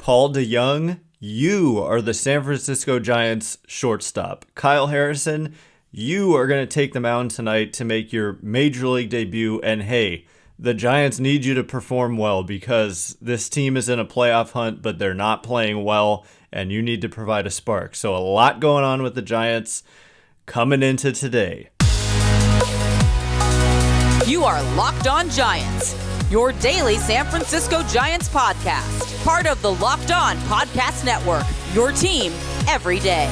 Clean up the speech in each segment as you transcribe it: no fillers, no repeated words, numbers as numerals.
Paul DeJong, you are the San Francisco Giants shortstop. Kyle Harrison, you are going to take the mound tonight to make your major league debut. And hey, the Giants need you to perform well because this team is in a playoff hunt, but they're not playing well, and you need to provide a spark. So a lot going on with the Giants coming into today. You are Locked On Giants, your daily San Francisco Giants podcast. Part of the Locked On Podcast Network, your team every day.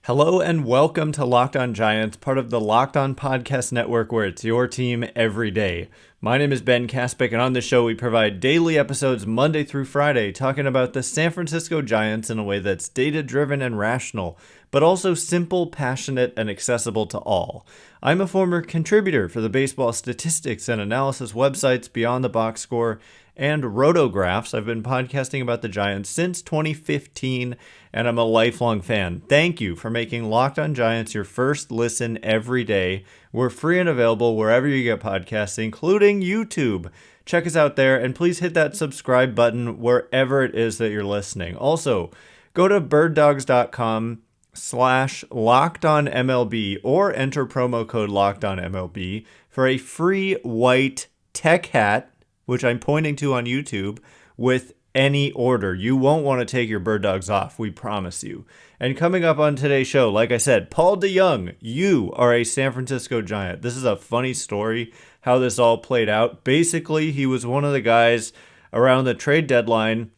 Hello and welcome to Locked On Giants, part of the Locked On Podcast Network, where it's your team every day. My name is Ben Kaspick, and on this show we provide daily episodes Monday through Friday talking about the San Francisco Giants in a way that's data-driven and rational, but also simple, passionate, and accessible to all. I'm a former contributor for the baseball statistics and analysis websites Beyond the Box Score and Rotographs. I've been podcasting about the Giants since 2015, and I'm a lifelong fan. Thank you for making Locked On Giants your first listen every day. We're free and available wherever you get podcasts, including YouTube. Check us out there, and please hit that subscribe button wherever it is that you're listening. Also, go to birddogs.com/LockedOnMLB or enter promo code LockedOnMLB for a free white tech hat, which I'm pointing to on YouTube, with any order. You won't want to take your bird dogs off, we promise you. And coming up on today's show, like I said, Paul DeJong, you are a San Francisco Giant. This is a funny story, how this all played out. Basically, he was one of the guys around the trade deadline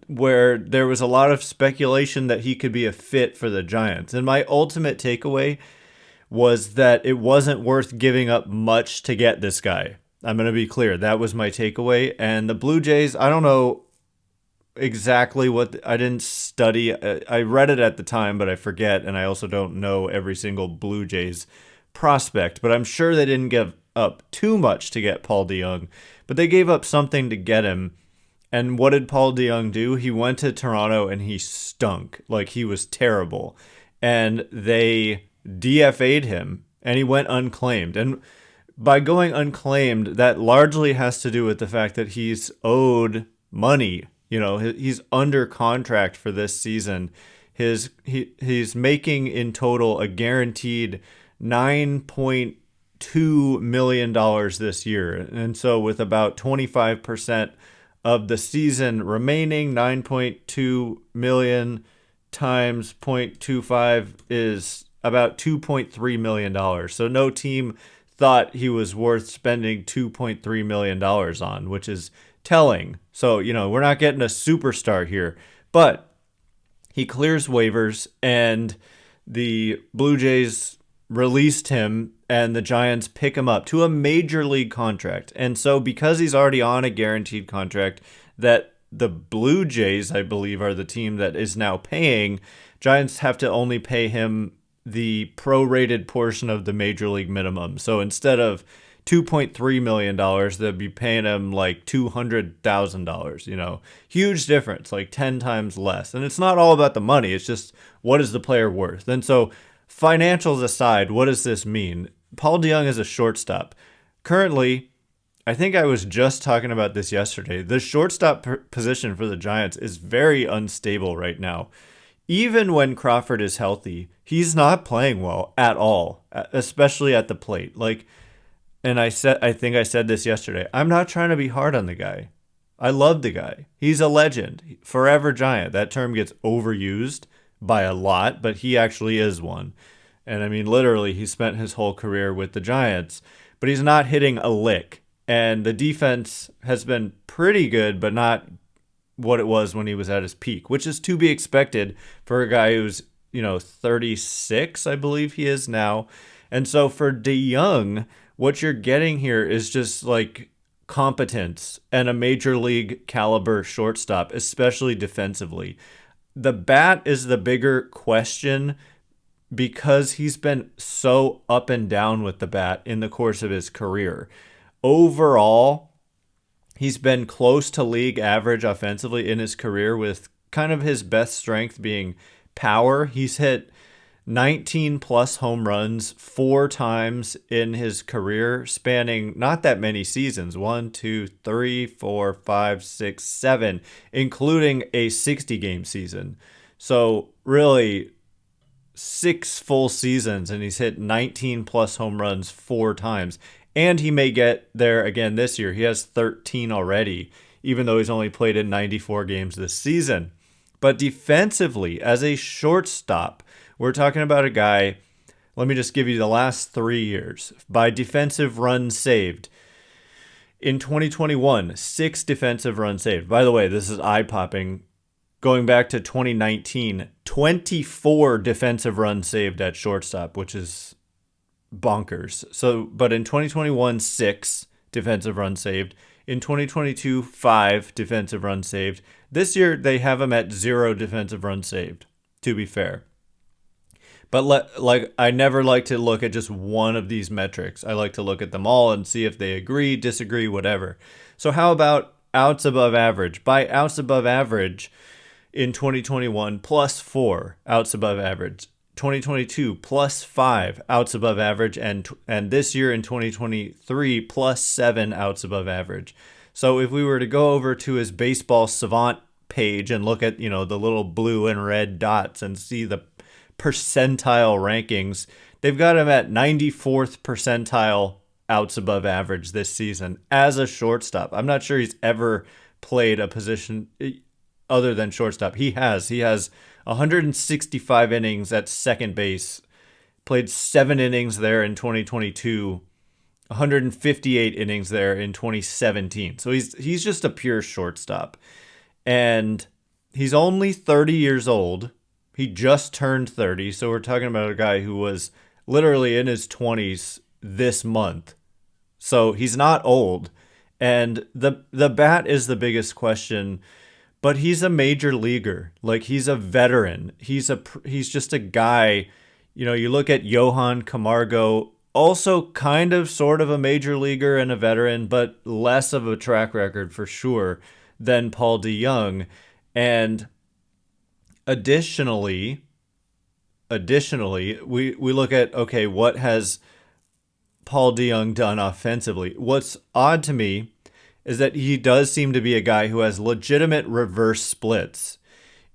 where there was a lot of speculation that he could be a fit for the Giants. And my ultimate takeaway was that it wasn't worth giving up much to get this guy. I'm going to be clear. That was my takeaway. And the Blue Jays, I don't know exactly what, I didn't study. I read it at the time, but I forget. And I also don't know every single Blue Jays prospect. But I'm sure they didn't give up too much to get Paul DeJong. But they gave up something to get him. And what did Paul DeJong do? He went to Toronto and he stunk. Like, he was terrible. And they DFA'd him and he went unclaimed. And by going unclaimed, that largely has to do with the fact that he's owed money. You know, he's under contract for this season. He's making in total a guaranteed $9.2 million this year. And so with about 25% of the season remaining, 9.2 million times 0.25 is about $2.3 million. So no team thought he was worth spending $2.3 million on, which is telling. So, you know, we're not getting a superstar here, but he clears waivers and the Blue Jays released him and the Giants pick him up to a major league contract. And so because he's already on a guaranteed contract that the Blue Jays, I believe, are the team that is now paying, Giants have to only pay him the prorated portion of the major league minimum. So instead of $2.3 million, they'll be paying him like $200,000, you know, huge difference, like 10 times less. And it's not all about the money. It's just, what is the player worth? And so financials aside, what does this mean? Paul DeJong is a shortstop. Currently, I think I was just talking about this yesterday. The shortstop position for the Giants is very unstable right now. Even when Crawford is healthy, he's not playing well at all, especially at the plate. Like, and I think I said this yesterday. I'm not trying to be hard on the guy. I love the guy. He's a legend, forever Giant. That term gets overused by a lot, but he actually is one. And I mean, literally, he spent his whole career with the Giants, but he's not hitting a lick. And the defense has been pretty good, but not what it was when he was at his peak, which is to be expected for a guy who's, 36, I believe he is now. And so for DeJong, what you're getting here is just like competence and a major league caliber shortstop, especially defensively. The bat is the bigger question because he's been so up and down with the bat in the course of his career. Overall, he's been close to league average offensively in his career, with kind of his best strength being power. He's hit 19 plus home runs 4 times in his career, spanning not that many seasons, 1, 2, 3, 4, 5, 6, 7, including a 60-game season. So really 6 full seasons, and he's hit 19 plus home runs 4 times. And he may get there again this year. He has 13 already, even though he's only played in 94 games this season. But defensively, as a shortstop, we're talking about a guy, let me just give you the last 3 years. By defensive runs saved, in 2021, 6 defensive runs saved. By the way, this is eye-popping. Going back to 2019, 24 defensive runs saved at shortstop, which is bonkers. But in 2021, 6 defensive runs saved. In 2022, 5 defensive runs saved. This year, they have him at 0 defensive runs saved, to be fair. But I never like to look at just one of these metrics. I like to look at them all and see if they agree, disagree, whatever. So how about outs above average? By outs above average, in 2021, plus 4 outs above average. 2022, plus 5 outs above average. And this year in 2023, plus 7 outs above average. So if we were to go over to his baseball savant page and look at, the little blue and red dots and see the percentile rankings, they've got him at 94th percentile outs above average this season as a shortstop. I'm not sure he's ever played a position other than shortstop. He has 165 innings at second base, played 7 innings there in 2022, 158 innings there in 2017. So he's just a pure shortstop. And he's only 30 years old. He just turned 30, so we're talking about a guy who was literally in his 20s this month. So he's not old. And the bat is the biggest question, but he's a major leaguer. Like, he's a veteran. He's just a guy. You look at Johan Camargo, also kind of sort of a major leaguer and a veteran, but less of a track record for sure than Paul DeJong. And Additionally, we look at, okay, what has Paul DeJong done offensively? What's odd to me is that he does seem to be a guy who has legitimate reverse splits.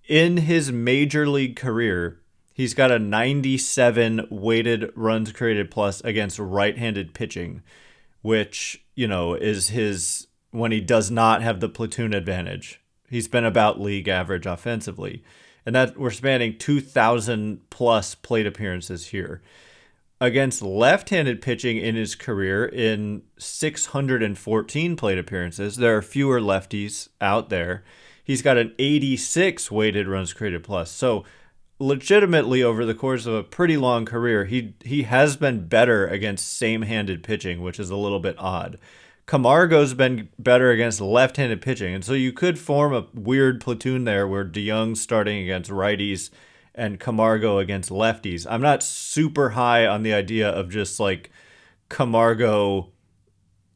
In his major league career, he's got a 97 weighted runs created plus against right-handed pitching, which, is his when he does not have the platoon advantage. He's been about league average offensively. And that we're spanning 2,000 plus plate appearances here. Against left-handed pitching in his career, in 614 plate appearances, there are fewer lefties out there. He's got an 86 weighted runs created plus. So legitimately, over the course of a pretty long career, he has been better against same-handed pitching, which is a little bit odd. Camargo's been better against left-handed pitching, and so you could form a weird platoon there where DeJong's starting against righties and Camargo against lefties. I'm not super high on the idea of just like Camargo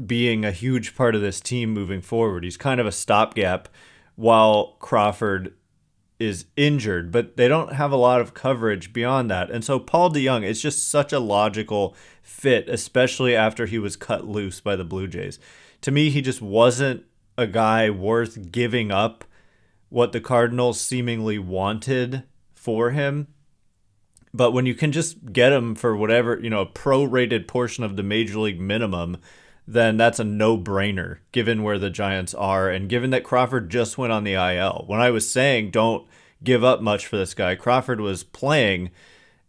being a huge part of this team moving forward. He's kind of a stopgap while Crawford is injured, but they don't have a lot of coverage beyond that. And so Paul DeJong is just such a logical fit, especially after he was cut loose by the Blue Jays. To me, he just wasn't a guy worth giving up what the Cardinals seemingly wanted for him. But when you can just get him for whatever, a prorated portion of the major league minimum, then that's a no-brainer, given where the Giants are and given that Crawford just went on the IL. When I was saying don't give up much for this guy, Crawford was playing,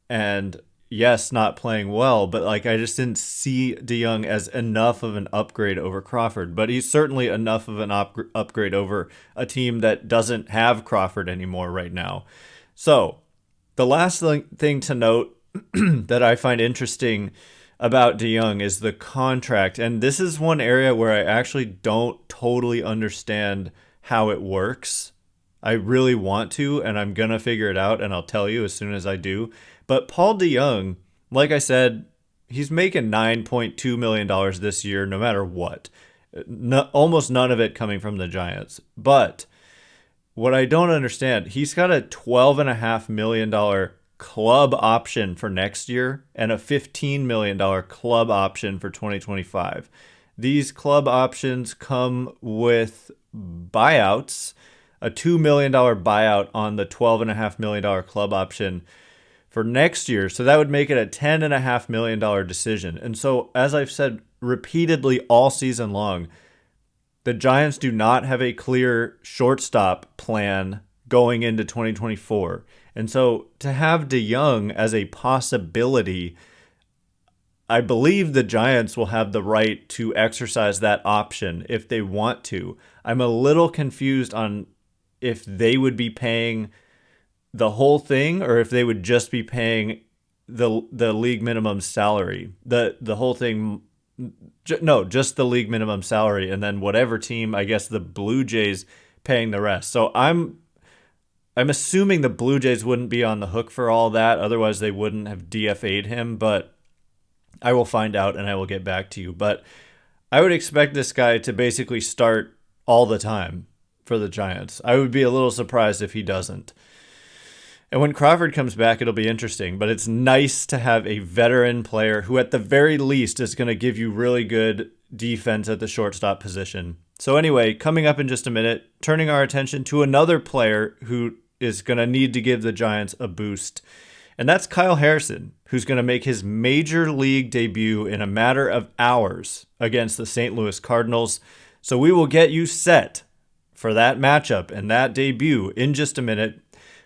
and yes, not playing well, but I just didn't see DeJong as enough of an upgrade over Crawford. But he's certainly enough of an upgrade over a team that doesn't have Crawford anymore right now. So the last thing to note that I find interesting about DeJong is the contract. And this is one area where I actually don't totally understand how it works. I really want to, and I'm going to figure it out, and I'll tell you as soon as I do. But Paul DeJong, like I said, he's making $9.2 million this year no matter what. Almost none of it coming from the Giants. But what I don't understand, he's got a $12.5 million club option for next year and a $15 million club option for 2025. These club options come with buyouts, a $2 million buyout on the $12.5 million club option for next year. So that would make it a $10.5 million decision. And so, as I've said repeatedly all season long, the Giants do not have a clear shortstop plan going into 2024. And so to have DeJong as a possibility, I believe the Giants will have the right to exercise that option if they want to. I'm a little confused on if they would be paying the whole thing or if they would just be paying the league minimum salary. The whole thing, no, just the league minimum salary, and then whatever team, I guess the Blue Jays, paying the rest. So I'm assuming the Blue Jays wouldn't be on the hook for all that, otherwise they wouldn't have DFA'd him, but I will find out and I will get back to you. But I would expect this guy to basically start all the time for the Giants. I would be a little surprised if he doesn't. And when Crawford comes back, it'll be interesting, but it's nice to have a veteran player who at the very least is going to give you really good defense at the shortstop position. So anyway, coming up in just a minute, turning our attention to another player who is going to need to give the Giants a boost. And that's Kyle Harrison, who's going to make his major league debut in a matter of hours against the St. Louis Cardinals. So we will get you set for that matchup and that debut in just a minute.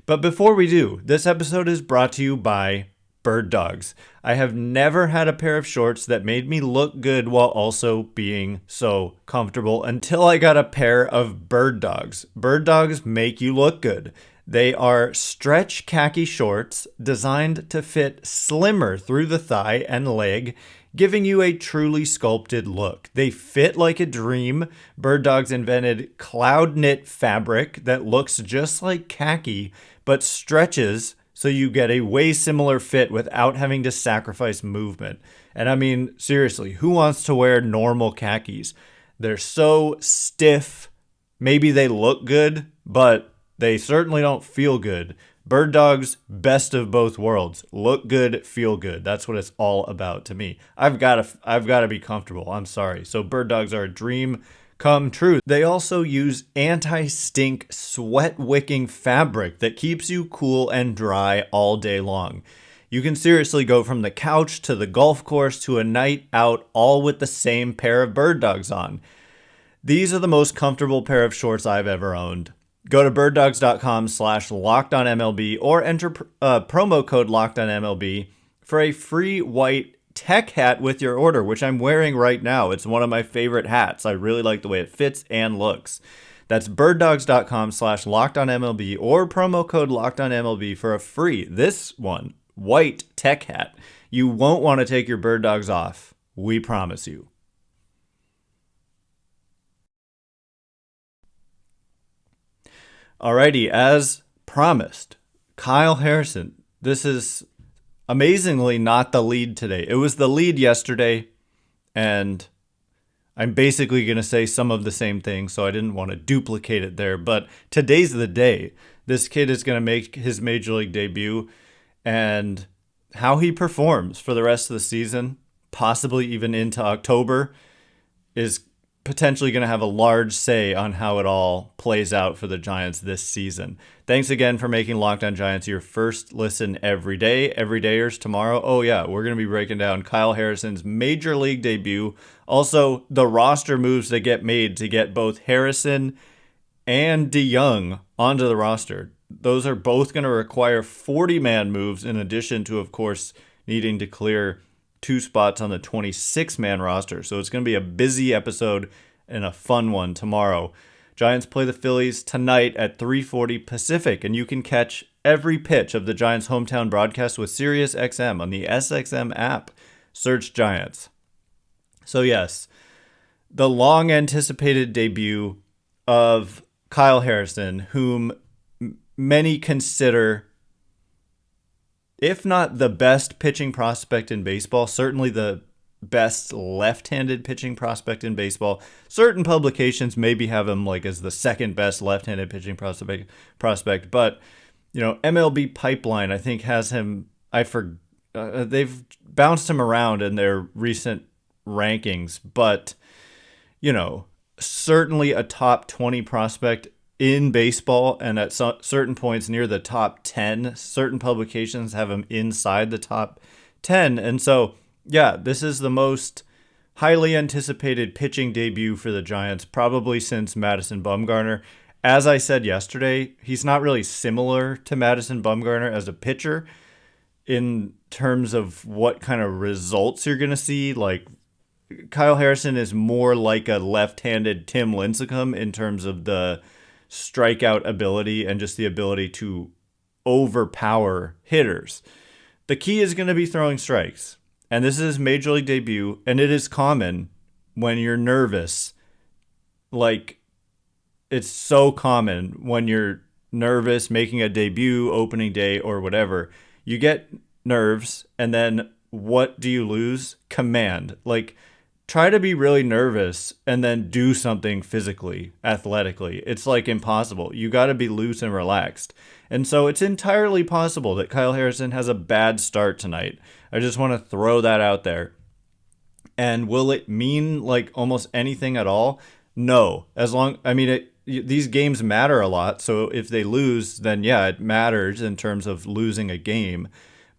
But before we do, this episode is brought to you by Bird Dogs. I have never had a pair of shorts that made me look good while also being so comfortable until I got a pair of Bird Dogs. Bird Dogs make you look good. They are stretch khaki shorts designed to fit slimmer through the thigh and leg, giving you a truly sculpted look. They fit like a dream. Bird Dogs invented cloud knit fabric that looks just like khaki, but stretches so you get a way similar fit without having to sacrifice movement. And I mean, seriously, who wants to wear normal khakis? They're so stiff. Maybe they look good, but they certainly don't feel good. Bird Dogs, best of both worlds. Look good, feel good. That's what it's all about to me. I've got to be comfortable. I'm sorry. So Bird Dogs are a dream come true. They also use anti-stink sweat wicking fabric that keeps you cool and dry all day long. You can seriously go from the couch to the golf course to a night out all with the same pair of Bird Dogs on. These are the most comfortable pair of shorts I've ever owned. Go to birddogs.com/lockedonmlb or enter promo code lockedonmlb for a free white tech hat with your order, which I'm wearing right now. It's one of my favorite hats. I really like the way it fits and looks. That's birddogs.com/lockedonmlb or promo code lockedonmlb for a free, this one, white tech hat. You won't want to take your Bird Dogs off. We promise you. Alrighty, as promised, Kyle Harrison. This is amazingly not the lead today. It was the lead yesterday, and I'm basically going to say some of the same things, so I didn't want to duplicate it there. But today's the day. This kid is going to make his major league debut, and how he performs for the rest of the season, possibly even into October, is potentially going to have a large say on how it all plays out for the Giants this season. Thanks again for making Locked On Giants your first listen every day. Everydayers tomorrow. Oh yeah, we're going to be breaking down Kyle Harrison's major league debut. Also, the roster moves that get made to get both Harrison and DeJong onto the roster. Those are both going to require 40-man moves in addition to, of course, needing to clear 2 spots on the 26-man roster. So it's going to be a busy episode and a fun one tomorrow. Giants play the Phillies tonight at 3:40 Pacific, and you can catch every pitch of the Giants' hometown broadcast with SiriusXM on the SXM app. Search Giants. So yes, the long-anticipated debut of Kyle Harrison, whom many consider, if not the best pitching prospect in baseball, certainly the best left-handed pitching prospect in baseball. Certain publications maybe have him like as the second best left-handed pitching prospect, but MLB Pipeline, I think, has him. They've bounced him around in their recent rankings, but certainly a top 20 prospect in baseball, and at certain points near the top 10. Certain publications have him inside the top 10, and so yeah, this is the most highly anticipated pitching debut for the Giants probably since Madison Bumgarner. As I said yesterday, he's not really similar to Madison Bumgarner as a pitcher in terms of what kind of results you're going to see. Like, Kyle Harrison is more like a left-handed Tim Lincecum in terms of the strikeout ability and just the ability to overpower hitters. The key is going to be throwing strikes. And this is his major league debut, and it is common when you're nervous. Like, it's so common when you're nervous making a debut, opening day, or whatever. You get nerves, and then what do you lose? Command. Like, try to be really nervous and then do something physically, athletically. It's like impossible. You got to be loose and relaxed. And so it's entirely possible that Kyle Harrison has a bad start tonight. I just want to throw that out there. And will it mean like almost anything at all? No. These games matter a lot. So if they lose, then yeah, it matters in terms of losing a game.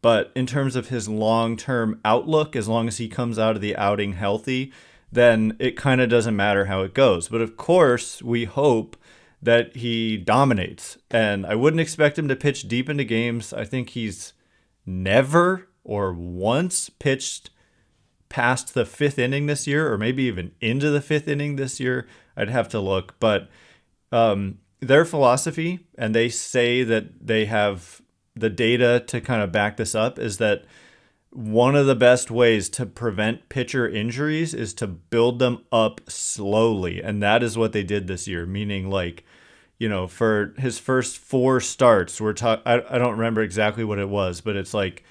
But in terms of his long-term outlook, as long as he comes out of the outing healthy, then it kind of doesn't matter how it goes. But of course, we hope that he dominates. And I wouldn't expect him to pitch deep into games. I think he's never or once pitched past the fifth inning this year, or maybe even into the fifth inning this year. I'd have to look. But their philosophy, and they say that they have the data to kind of back this up, is that one of the best ways to prevent pitcher injuries is to build them up slowly. And that is what they did this year, meaning like, for his first 4 starts, I don't remember exactly what it was, but it's like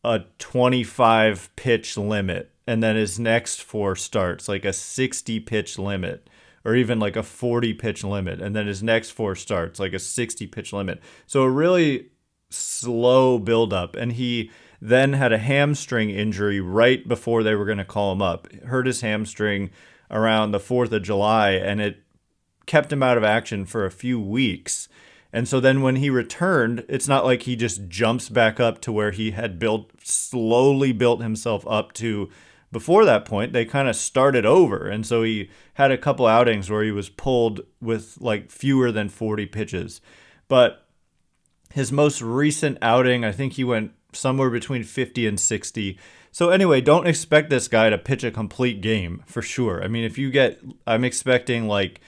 a 25 pitch limit. And then his next 4 starts, like a 60 pitch limit, or even like a 40 pitch limit. And then his next 4 starts, like a 60 pitch limit. So a really slow buildup. And he then had a hamstring injury right before they were going to call him up. Hurt his hamstring around the 4th of July, and it kept him out of action for a few weeks. And so then when he returned, it's not like he just jumps back up to where he had slowly built himself up to before that point. They kind of started over. And so he had a couple outings where he was pulled with like fewer than 40 pitches. But his most recent outing, I think he went somewhere between 50 and 60. So anyway, don't expect this guy to pitch a complete game for sure. I mean, I'm expecting like,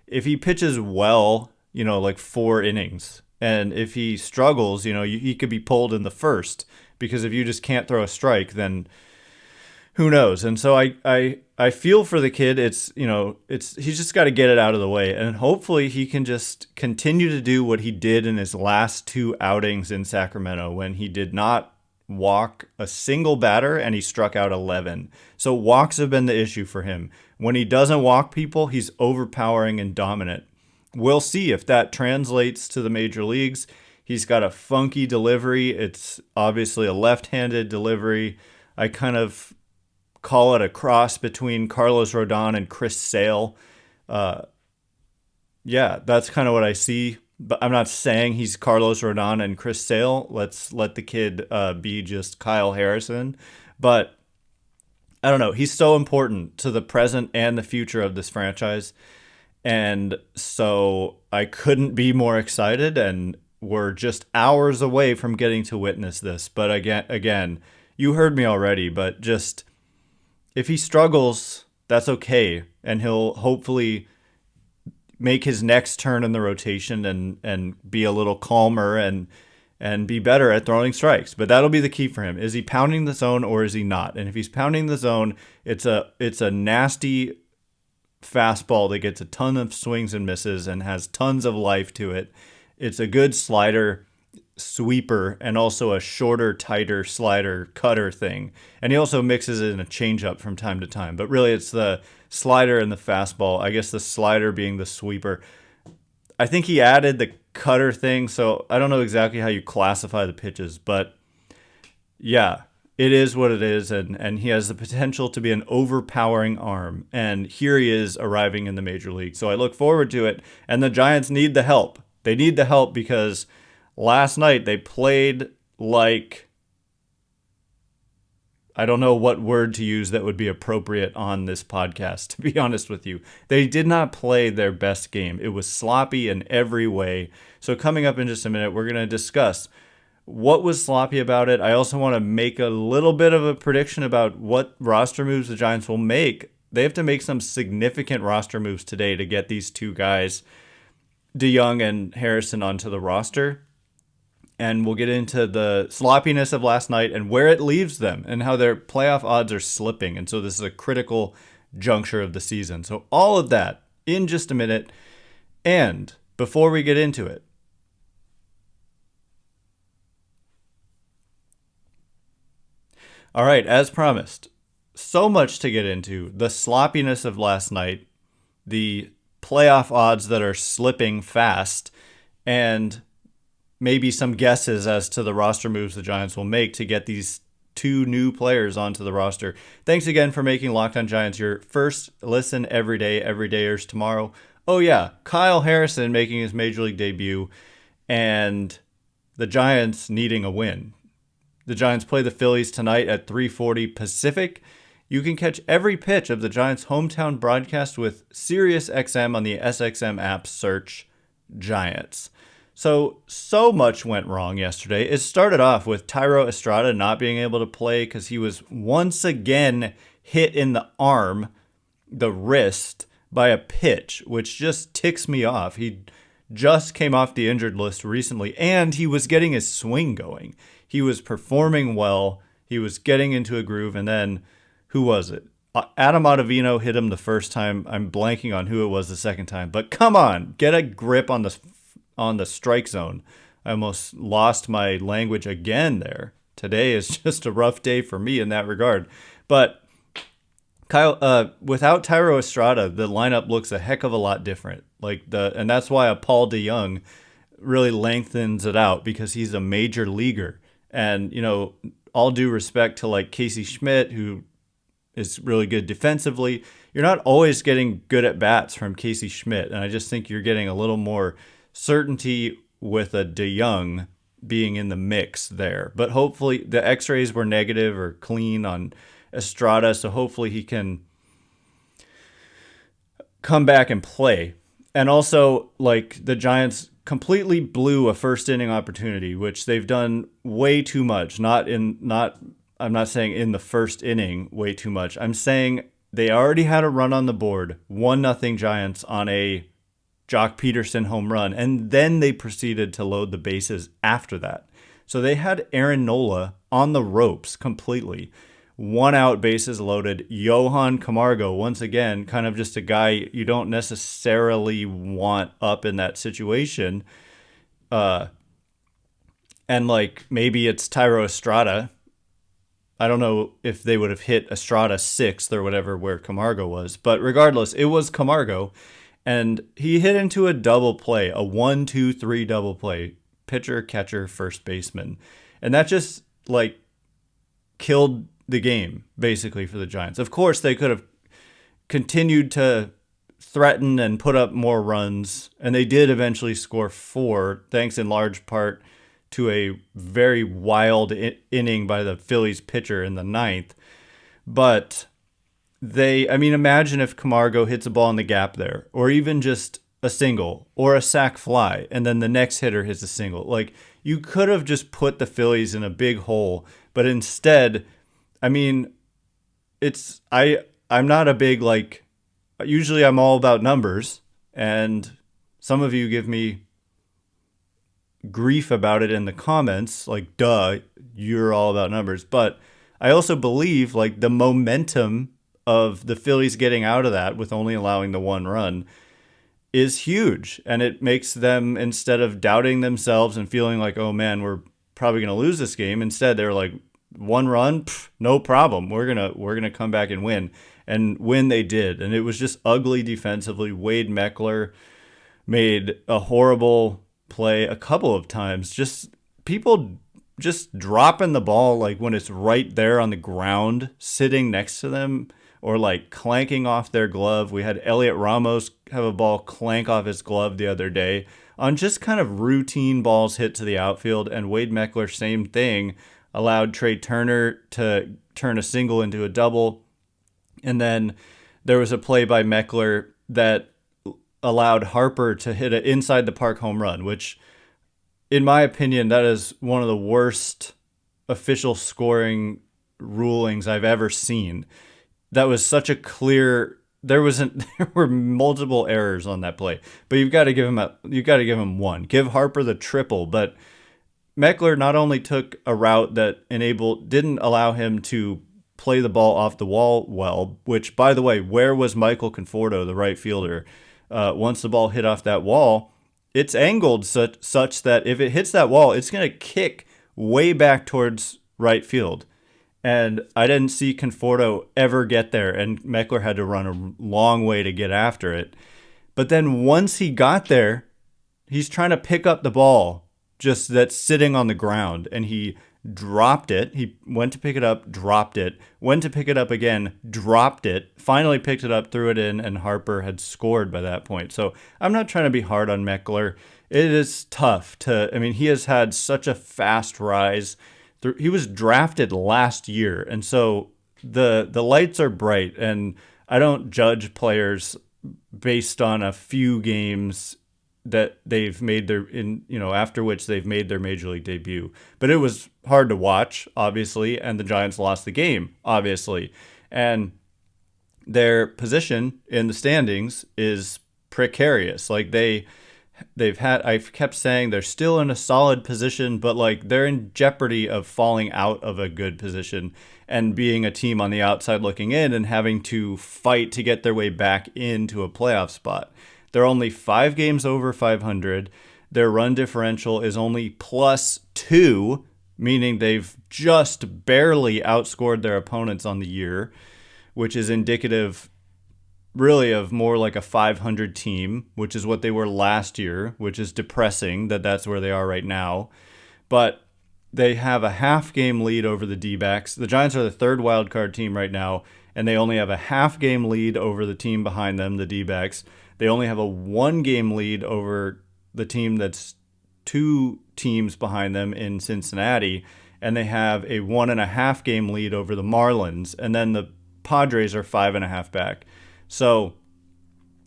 if he pitches well, like 4 innings. And if he struggles, he could be pulled in the first, because if you just can't throw a strike, then who knows? And so I feel for the kid. He's just got to get it out of the way. And hopefully he can just continue to do what he did in his last 2 outings in Sacramento, when he did not walk a single batter and he struck out 11. So walks have been the issue for him. When he doesn't walk people, he's overpowering and dominant. We'll see if that translates to the major leagues. He's got a funky delivery. It's obviously a left-handed delivery. I kind of call it a cross between Carlos Rodon and Chris Sale. Yeah, that's kind of what I see. But I'm not saying he's Carlos Rodon and Chris Sale. Let's let the kid be just Kyle Harrison. But I don't know. He's so important to the present and the future of this franchise. And so I couldn't be more excited. And we're just hours away from getting to witness this. But again, you heard me already, but just if he struggles, that's okay. And he'll hopefully make his next turn in the rotation and be a little calmer and be better at throwing strikes. But that'll be the key for him. Is he pounding the zone or is he not? And if he's pounding the zone, it's a nasty fastball that gets a ton of swings and misses and has tons of life to it. It's a good slider, sweeper, and also a shorter, tighter slider cutter thing. And he also mixes it in a changeup from time to time. But really, it's the slider and the fastball. I guess the slider being the sweeper. I think he added the cutter thing, so I don't know exactly how you classify the pitches, but yeah, it is what it is, and he has the potential to be an overpowering arm, and here he is arriving in the major league. So I look forward to it, and the Giants need the help. They need the help because last night they played like, I don't know what word to use that would be appropriate on this podcast, to be honest with you. They did not play their best game. It was sloppy in every way. So coming up in just a minute, we're going to discuss what was sloppy about it. I also want to make a little bit of a prediction about what roster moves the Giants will make. They have to make some significant roster moves today to get these two guys, DeJong and Harrison, onto the roster. And we'll get into the sloppiness of last night and where it leaves them and how their playoff odds are slipping. And so this is a critical juncture of the season. So all of that in just a minute. And before we get into it, all right, as promised, so much to get into. The sloppiness of last night, the playoff odds that are slipping fast, and maybe some guesses as to the roster moves the Giants will make to get these two new players onto the roster. Thanks again for making Locked On Giants your first listen every day. Every day airs tomorrow. Oh yeah, Kyle Harrison making his Major League debut, and the Giants needing a win. The Giants play the Phillies tonight at 3:40 Pacific. You can catch every pitch of the Giants' hometown broadcast with SiriusXM on the SXM app. Search Giants. So much went wrong yesterday. It started off with Thairo Estrada not being able to play because he was once again hit in the arm, the wrist, by a pitch, which just ticks me off. He just came off the injured list recently, and he was getting his swing going. He was performing well. He was getting into a groove, and then, who was it? Adam Ottavino hit him the first time. I'm blanking on who it was the second time, but come on, get a grip on the strike zone. I almost lost my language again there. Today is just a rough day for me in that regard. But Kyle, without Thairo Estrada, the lineup looks a heck of a lot different. And that's why a Paul DeJong really lengthens it out, because he's a major leaguer. And, all due respect to like Casey Schmidt, who is really good defensively, you're not always getting good at bats from Casey Schmidt. And I just think you're getting a little more certainty with a DeJong being in the mix there. But hopefully the x-rays were negative or clean on Estrada, so hopefully he can come back and play. And also, the Giants completely blew a first inning opportunity, which they've done way too much. I'm not saying in the first inning way too much. I'm saying they already had a run on the board, 1-0 Giants on a Jock Peterson home run, and then they proceeded to load the bases after that. So they had Aaron Nola on the ropes completely. 1 out, bases loaded. Johan Camargo, once again, kind of just a guy you don't necessarily want up in that situation. And maybe it's Thairo Estrada. I don't know if they would have hit Estrada 6th or whatever where Camargo was, but regardless, it was Camargo. And he hit into a double play, a 1-2-3 double play, pitcher, catcher, first baseman. And that just killed the game basically for the Giants. Of course, they could have continued to threaten and put up more runs, and they did eventually score 4, thanks in large part to a very wild inning by the Phillies pitcher in the 9th. But imagine if Camargo hits a ball in the gap there, or even just a single or a sac fly, and then the next hitter hits a single. You could have just put the Phillies in a big hole, but instead, I'm not a big, usually I'm all about numbers, and some of you give me grief about it in the comments, duh, you're all about numbers. But I also believe, the momentum of the Phillies getting out of that with only allowing the 1 run is huge. And it makes them, instead of doubting themselves and feeling like, oh man, we're probably going to lose this game, instead they're like, 1 run, no problem. We're gonna come back and win. And when they did, and it was just ugly defensively. Wade Meckler made a horrible play a couple of times. Just people just dropping the ball like when it's right there on the ground, sitting next to them, or like clanking off their glove. We had Elliot Ramos have a ball clank off his glove the other day on just kind of routine balls hit to the outfield. And Wade Meckler, same thing, allowed Trey Turner to turn a single into a double. And then there was a play by Meckler that allowed Harper to hit an inside the park home run, which in my opinion, that is one of the worst official scoring rulings I've ever seen. That was such a clear. There were multiple errors on that play, but you've got to give him one. Give Harper the triple, but Meckler not only took a route that didn't allow him to play the ball off the wall well, which, by the way, where was Michael Conforto, the right fielder? Once the ball hit off that wall, it's angled such that if it hits that wall, it's going to kick way back towards right field. And I didn't see Conforto ever get there, and Meckler had to run a long way to get after it. But then once he got there, he's trying to pick up the ball just that's sitting on the ground, and he dropped it. He went to pick it up, dropped it, went to pick it up again, dropped it, finally picked it up, threw it in, and Harper had scored by that point. So I'm not trying to be hard on Meckler. It is tough he has had such a fast rise. He was drafted last year, and so the lights are bright, and I don't judge players based on a few games that they've made after which they've made their major league debut. But it was hard to watch, obviously, and the Giants lost the game, obviously. And their position in the standings is precarious. Like I've kept saying they're still in a solid position, but like they're in jeopardy of falling out of a good position and being a team on the outside looking in and having to fight to get their way back into a playoff spot. They're only 5 games over 500. Their run differential is only +2, meaning they've just barely outscored their opponents on the year, which is indicative really of more like a 500 team, which is what they were last year, which is depressing that that's where they are right now. But they have a half-game lead over the D-backs. The Giants are the 3rd wildcard team right now, and they only have a half-game lead over the team behind them, the D-backs. They only have a 1-game lead over the team that's 2 teams behind them in Cincinnati, and they have a 1.5-game lead over the Marlins, and then the Padres are 5.5 back. So,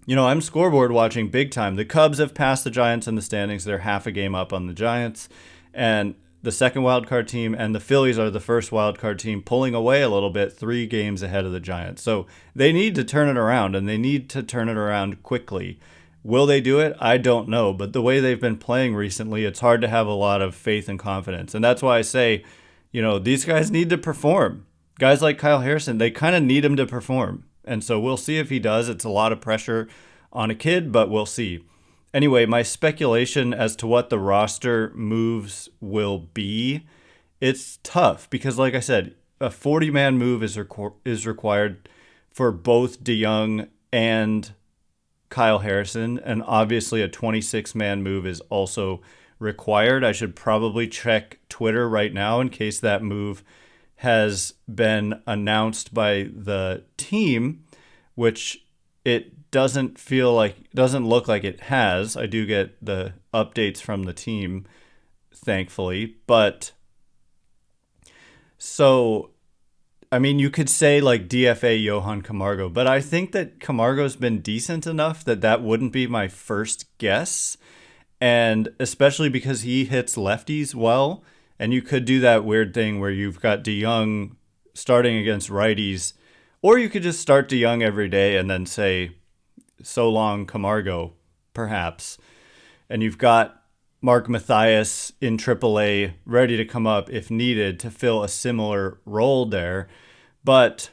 I'm scoreboard watching big time. The Cubs have passed the Giants in the standings. They're half a game up on the Giants, and the 2nd wildcard team and the Phillies are the 1st wildcard team, pulling away a little bit, 3 games ahead of the Giants. So they need to turn it around, and they need to turn it around quickly. Will they do it? I don't know. But the way they've been playing recently, it's hard to have a lot of faith and confidence. And that's why I say, these guys need to perform. Guys like Kyle Harrison, they kind of need him to perform. And so we'll see if he does. It's a lot of pressure on a kid, but we'll see. Anyway, my speculation as to what the roster moves will be, it's tough because, like I said, a 40-man move is required for both DeJong and Kyle Harrison, and obviously a 26-man move is also required. I should probably check Twitter right now in case that move has been announced by the team, which it doesn't look like it has. I do get the updates from the team, thankfully. But so, you could say like DFA Johan Camargo, but I think that Camargo's been decent enough that wouldn't be my first guess. And especially because he hits lefties well, and you could do that weird thing where you've got DeJong starting against righties, or you could just start DeJong every day and then say, so long, Camargo, perhaps. And you've got Mark Mathias in AAA ready to come up if needed to fill a similar role there. But,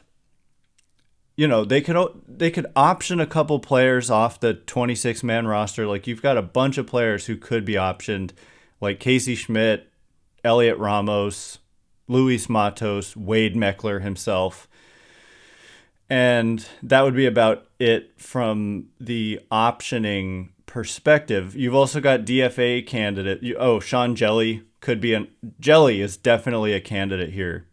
they could option a couple players off the 26-man roster. Like, you've got a bunch of players who could be optioned, like Casey Schmidt, Elliot Ramos, Luis Matos, Wade Meckler himself. And that would be about it from the optioning perspective. You've also got DFA candidate. Sean Jelly is definitely a candidate here.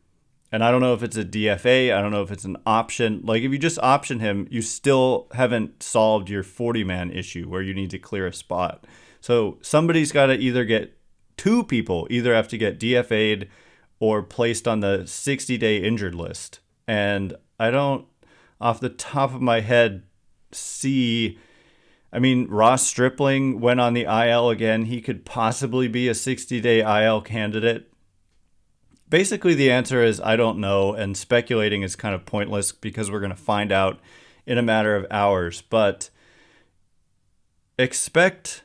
And I don't know if it's a DFA. I don't know if it's an option. Like, if you just option him, you still haven't solved your 40-man issue where you need to clear a spot. So somebody's got to either get two people, either have to get DFA'd or placed on the 60-day injured list. And I don't, off the top of my head, see... I mean, Ross Stripling went on the IL again. He could possibly be a 60-day IL candidate. Basically, the answer is I don't know, and speculating is kind of pointless because we're going to find out in a matter of hours. But expect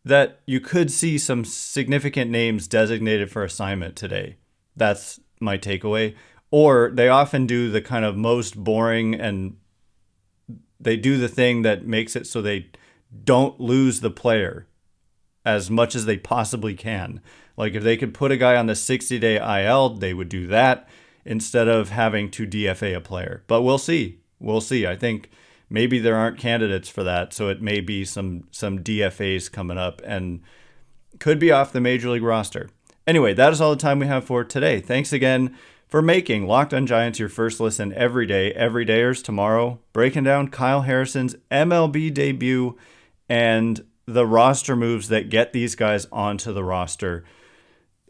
that you could see some significant names designated for assignment today. That's my takeaway. Or they often do the kind of most boring, and they do the thing that makes it so they don't lose the player as much as they possibly can. Like, if they could put a guy on the 60-day IL, they would do that instead of having to DFA a player. But we'll see. We'll see. I think maybe there aren't candidates for that, so it may be some DFAs coming up and could be off the Major League roster. Anyway, that is all the time we have for today. Thanks again for making Locked on Giants your first listen every day. Everydayers tomorrow, breaking down Kyle Harrison's MLB debut and the roster moves that get these guys onto the roster.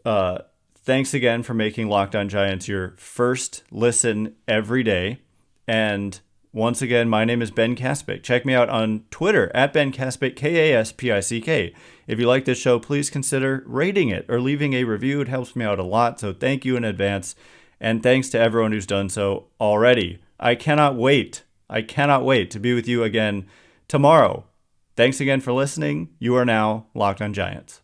Thanks again for making Locked on Giants your first listen every day. And once again, my name is Ben Kaspick. Check me out on Twitter at Ben Kaspick, Kaspick. If you like this show, please consider rating it or leaving a review. It helps me out a lot. So thank you in advance. And thanks to everyone who's done so already. I cannot wait to be with you again tomorrow. Thanks again for listening. You are now Locked on Giants.